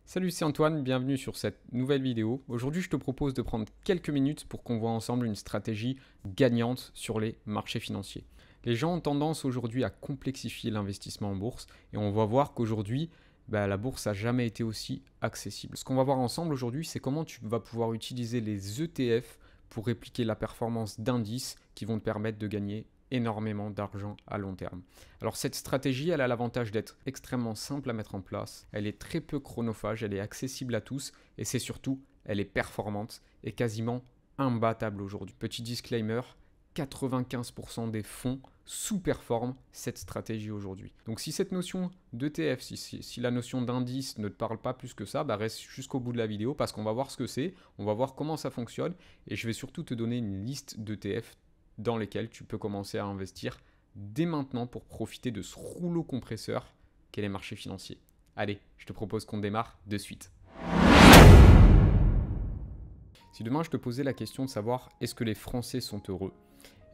Salut, c'est Antoine, bienvenue sur cette nouvelle vidéo. Aujourd'hui, je te propose de prendre quelques minutes pour qu'on voit ensemble une stratégie gagnante sur les marchés financiers. Les gens ont tendance aujourd'hui à complexifier l'investissement en bourse et on va voir qu'aujourd'hui, la bourse n'a jamais été aussi accessible. Ce qu'on va voir ensemble aujourd'hui, c'est comment tu vas pouvoir utiliser les ETF pour répliquer la performance d'indices qui vont te permettre de gagner énormément d'argent à long terme. Alors cette stratégie, elle a l'avantage d'être extrêmement simple à mettre en place, elle est très peu chronophage, elle est accessible à tous et c'est surtout, elle est performante et quasiment imbattable aujourd'hui. Petit disclaimer, 95% des fonds sous-performent cette stratégie aujourd'hui. Donc si cette notion d'ETF, si la notion d'indice ne te parle pas plus que ça, reste jusqu'au bout de la vidéo parce qu'on va voir ce que c'est, on va voir comment ça fonctionne et je vais surtout te donner une liste d'ETF dans lesquels tu peux commencer à investir dès maintenant pour profiter de ce rouleau compresseur qu'est les marchés financiers. Allez, je te propose qu'on démarre de suite. Si demain je te posais la question de savoir est-ce que les Français sont heureux,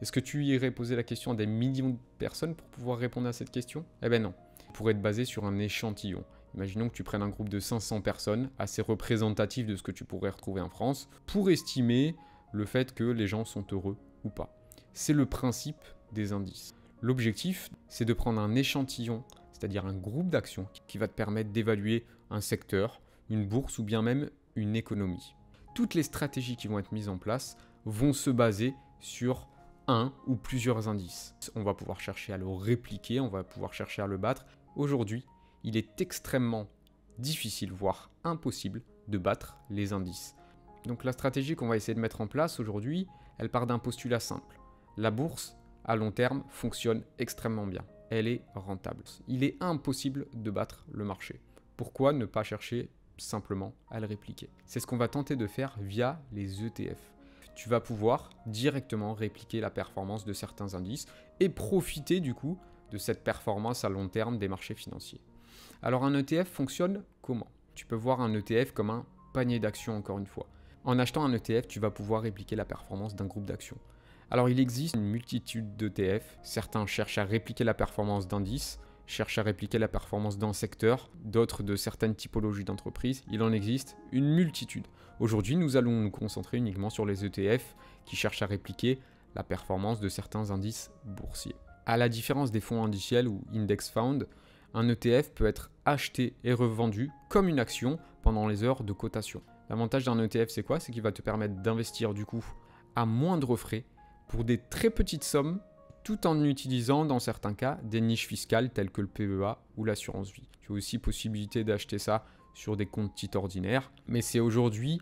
est-ce que tu irais poser la question à des millions de personnes pour pouvoir répondre à cette question? Eh ben non, il pourrait être basé sur un échantillon. Imaginons que tu prennes un groupe de 500 personnes, assez représentatif de ce que tu pourrais retrouver en France, pour estimer le fait que les gens sont heureux ou pas. C'est le principe des indices. L'objectif, c'est de prendre un échantillon, c'est-à-dire un groupe d'actions qui va te permettre d'évaluer un secteur, une bourse ou bien même une économie. Toutes les stratégies qui vont être mises en place vont se baser sur un ou plusieurs indices. On va pouvoir chercher à le répliquer, on va pouvoir chercher à le battre. Aujourd'hui, il est extrêmement difficile, voire impossible, de battre les indices. Donc la stratégie qu'on va essayer de mettre en place aujourd'hui, elle part d'un postulat simple. La bourse, à long terme, fonctionne extrêmement bien. Elle est rentable. Il est impossible de battre le marché. Pourquoi ne pas chercher simplement à le répliquer? C'est ce qu'on va tenter de faire via les ETF. Tu vas pouvoir directement répliquer la performance de certains indices et profiter du coup de cette performance à long terme des marchés financiers. Alors un ETF fonctionne comment? Tu peux voir un ETF comme un panier d'actions encore une fois. En achetant un ETF, tu vas pouvoir répliquer la performance d'un groupe d'actions. Alors il existe une multitude d'ETF, certains cherchent à répliquer la performance d'indices, cherchent à répliquer la performance d'un secteur, d'autres de certaines typologies d'entreprises, il en existe une multitude. Aujourd'hui nous allons nous concentrer uniquement sur les ETF qui cherchent à répliquer la performance de certains indices boursiers. À la différence des fonds indiciels ou index fund, un ETF peut être acheté et revendu comme une action pendant les heures de cotation. L'avantage d'un ETF c'est quoi? C'est qu'il va te permettre d'investir du coup à moindre frais pour des très petites sommes, tout en utilisant dans certains cas des niches fiscales telles que le PEA ou l'assurance vie. Tu as aussi possibilité d'acheter ça sur des comptes titres ordinaires, mais c'est aujourd'hui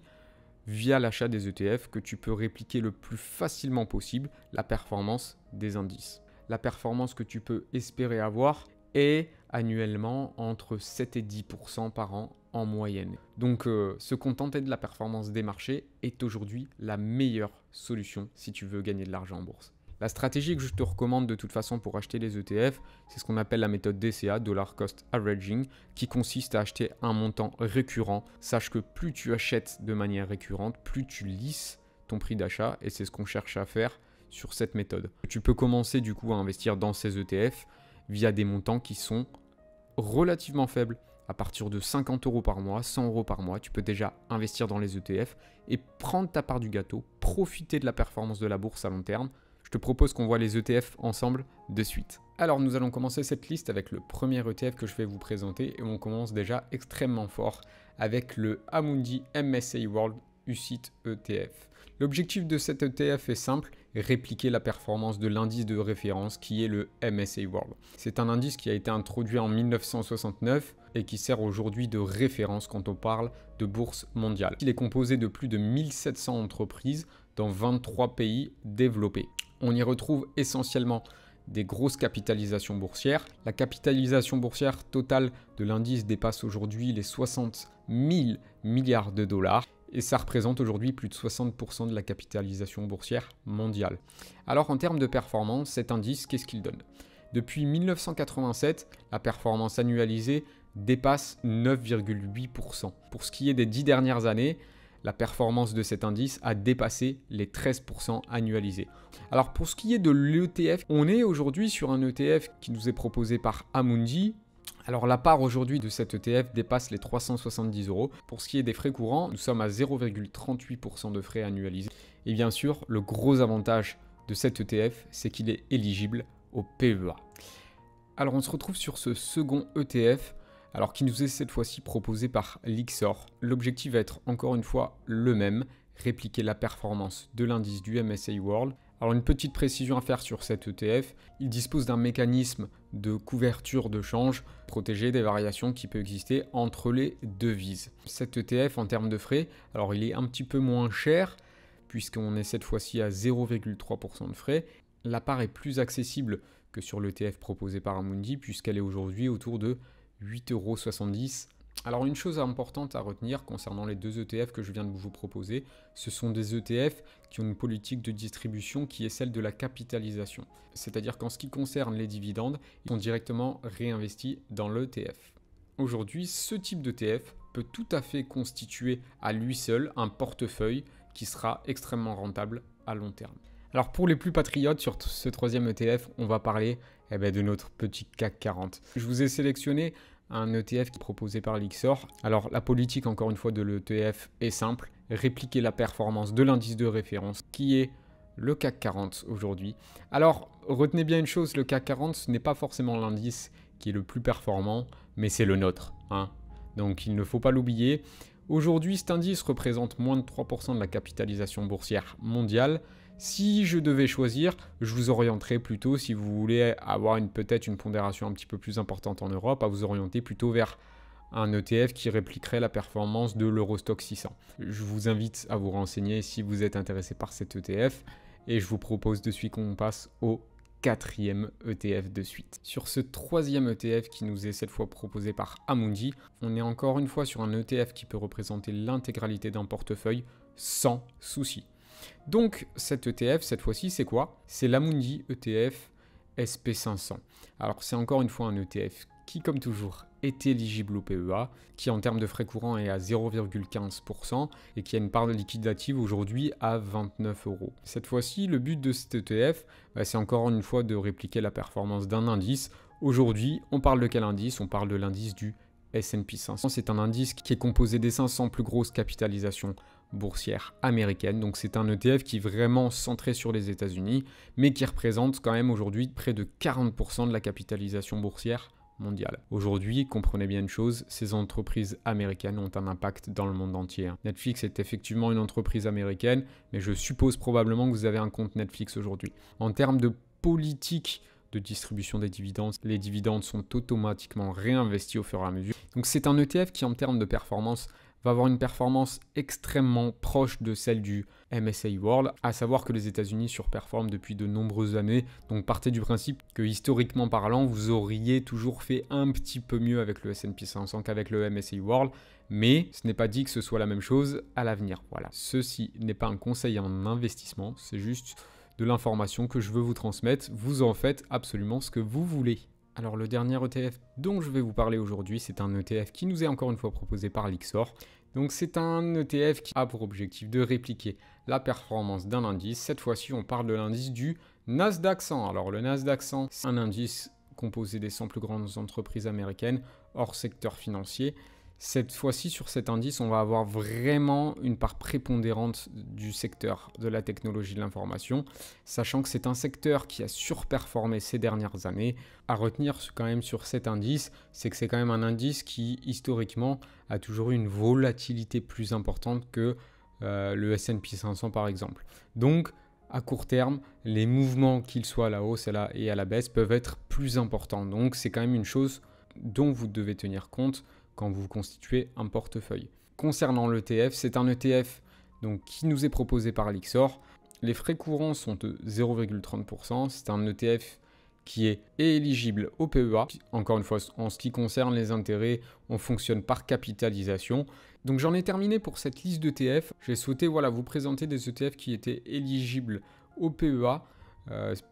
via l'achat des ETF que tu peux répliquer le plus facilement possible la performance des indices. La performance que tu peux espérer avoir est annuellement entre 7 et 10% par an en moyenne. Donc se contenter de la performance des marchés est aujourd'hui la meilleure solution si tu veux gagner de l'argent en bourse. La stratégie que je te recommande de toute façon pour acheter les ETF, c'est ce qu'on appelle la méthode DCA, Dollar Cost Averaging, qui consiste à acheter un montant récurrent. Sache que plus tu achètes de manière récurrente, plus tu lisses ton prix d'achat et c'est ce qu'on cherche à faire sur cette méthode. Tu peux commencer du coup à investir dans ces ETF via des montants qui sont relativement faibles. À partir de 50 € par mois, 100 € par mois, tu peux déjà investir dans les ETF et prendre ta part du gâteau, profiter de la performance de la bourse à long terme. Je te propose qu'on voit les ETF ensemble de suite. Alors nous allons commencer cette liste avec le premier ETF que je vais vous présenter et on commence déjà extrêmement fort avec le Amundi MSA World UCITS ETF. L'objectif de cet ETF est simple, répliquer la performance de l'indice de référence qui est le MSA World. C'est un indice qui a été introduit en 1969 et qui sert aujourd'hui de référence quand on parle de bourse mondiale. Il est composé de plus de 1700 entreprises dans 23 pays développés. On y retrouve essentiellement des grosses capitalisations boursières. La capitalisation boursière totale de l'indice dépasse aujourd'hui les 60 000 milliards de dollars. Et ça représente aujourd'hui plus de 60% de la capitalisation boursière mondiale. Alors en termes de performance, cet indice, qu'est-ce qu'il donne? Depuis 1987, la performance annualisée dépasse 9,8%. Pour ce qui est des 10 dernières années, la performance de cet indice a dépassé les 13% annualisés. Alors pour ce qui est de l'ETF, on est aujourd'hui sur un ETF qui nous est proposé par Amundi. Alors la part aujourd'hui de cet ETF dépasse les 370 €. Pour ce qui est des frais courants, nous sommes à 0,38% de frais annualisés. Et bien sûr, le gros avantage de cet ETF, c'est qu'il est éligible au PEA. Alors on se retrouve sur ce second ETF, alors qui nous est cette fois-ci proposé par Lyxor. L'objectif va être encore une fois le même, répliquer la performance de l'indice du MSCI World. Alors une petite précision à faire sur cet ETF, il dispose d'un mécanisme de couverture de change protégé des variations qui peuvent exister entre les devises. Cet ETF en termes de frais, alors il est un petit peu moins cher puisqu'on est cette fois-ci à 0,3% de frais. La part est plus accessible que sur l'ETF proposé par Amundi puisqu'elle est aujourd'hui autour de 8,70 €. Alors une chose importante à retenir concernant les deux ETF que je viens de vous proposer, ce sont des ETF qui ont une politique de distribution qui est celle de la capitalisation. C'est-à-dire qu'en ce qui concerne les dividendes, ils sont directement réinvestis dans l'ETF. Aujourd'hui, ce type d'ETF peut tout à fait constituer à lui seul un portefeuille qui sera extrêmement rentable à long terme. Alors pour les plus patriotes sur ce troisième ETF, on va parler de notre petit CAC 40. Je vous ai sélectionné un ETF qui est proposé par Lyxor. Alors la politique encore une fois de l'ETF est simple, répliquer la performance de l'indice de référence qui est le CAC 40 aujourd'hui. Alors retenez bien une chose, le CAC 40 ce n'est pas forcément l'indice qui est le plus performant, mais c'est le nôtre, hein. Donc il ne faut pas l'oublier. Aujourd'hui cet indice représente moins de 3% de la capitalisation boursière mondiale. Si je devais choisir, je vous orienterais plutôt, si vous voulez avoir peut-être une pondération un petit peu plus importante en Europe, à vous orienter plutôt vers un ETF qui répliquerait la performance de l'Eurostoxx 600. Je vous invite à vous renseigner si vous êtes intéressé par cet ETF et je vous propose de suite qu'on passe au quatrième ETF de suite. Sur ce troisième ETF qui nous est cette fois proposé par Amundi, on est encore une fois sur un ETF qui peut représenter l'intégralité d'un portefeuille sans souci. Donc cet ETF, cette fois-ci, c'est quoi? C'est l'Amundi ETF SP500. Alors c'est encore une fois un ETF qui, comme toujours, est éligible au PEA, qui en termes de frais courants est à 0,15% et qui a une part liquidative aujourd'hui à 29 €. Cette fois-ci, le but de cet ETF, c'est encore une fois de répliquer la performance d'un indice. Aujourd'hui, on parle de quel indice? On parle de l'indice du S&P 500. C'est un indice qui est composé des 500 plus grosses capitalisations boursières américaines. Donc c'est un ETF qui est vraiment centré sur les États-Unis, mais qui représente quand même aujourd'hui près de 40% de la capitalisation boursière mondiale. Aujourd'hui, comprenez bien une chose, ces entreprises américaines ont un impact dans le monde entier. Netflix est effectivement une entreprise américaine, mais je suppose probablement que vous avez un compte Netflix aujourd'hui. En termes de politique de distribution des dividendes, les dividendes sont automatiquement réinvestis au fur et à mesure. Donc c'est un ETF qui en termes de performance va avoir une performance extrêmement proche de celle du MSCI World, à savoir que les États-Unis surperforment depuis de nombreuses années. Donc partez du principe que historiquement parlant, vous auriez toujours fait un petit peu mieux avec le S&P 500 qu'avec le MSCI World, mais ce n'est pas dit que ce soit la même chose à l'avenir. Voilà, ceci n'est pas un conseil en investissement, c'est juste de l'information que je veux vous transmettre. Vous en faites absolument ce que vous voulez. Alors le dernier ETF dont je vais vous parler aujourd'hui, c'est un ETF qui nous est encore une fois proposé par Lyxor. Donc c'est un ETF qui a pour objectif de répliquer la performance d'un indice. Cette fois-ci, on parle de l'indice du Nasdaq 100. Alors le Nasdaq 100, c'est un indice composé des 100 plus grandes entreprises américaines hors secteur financier. Cette fois-ci, sur cet indice, on va avoir vraiment une part prépondérante du secteur de la technologie de l'information, sachant que c'est un secteur qui a surperformé ces dernières années. À retenir quand même sur cet indice, c'est que c'est quand même un indice qui, historiquement, a toujours eu une volatilité plus importante que le S&P 500 par exemple. Donc, à court terme, les mouvements, qu'ils soient à la hausse et à la baisse, peuvent être plus importants. Donc, c'est quand même une chose dont vous devez tenir compte quand vous constituez un portefeuille. Concernant l'ETF, c'est un ETF donc, qui nous est proposé par Lyxor. Les frais courants sont de 0,30%. C'est un ETF qui est éligible au PEA. Encore une fois, en ce qui concerne les intérêts, on fonctionne par capitalisation. Donc j'en ai terminé pour cette liste d'ETF. J'ai souhaité vous présenter des ETF qui étaient éligibles au PEA.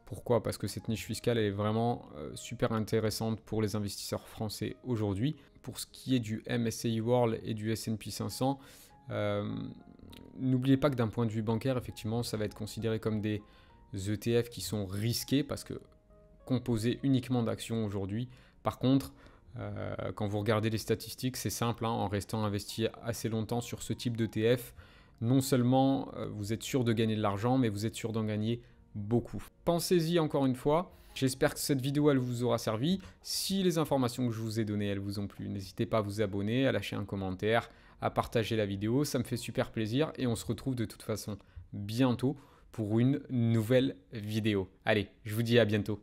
Pourquoi? Parce que cette niche fiscale est vraiment super intéressante pour les investisseurs français aujourd'hui. Pour ce qui est du MSCI World et du S&P 500, n'oubliez pas que d'un point de vue bancaire, effectivement, ça va être considéré comme des ETF qui sont risqués parce que composés uniquement d'actions aujourd'hui. Par contre, Quand vous regardez les statistiques, c'est simple, hein, en restant investi assez longtemps sur ce type d'ETF, non seulement vous êtes sûr de gagner de l'argent, mais vous êtes sûr d'en gagner beaucoup. Pensez-y encore une fois. J'espère que cette vidéo elle vous aura servi. Si les informations que je vous ai données elles vous ont plu, n'hésitez pas à vous abonner, à lâcher un commentaire, à partager la vidéo. Ça me fait super plaisir et on se retrouve de toute façon bientôt pour une nouvelle vidéo. Allez, je vous dis à bientôt.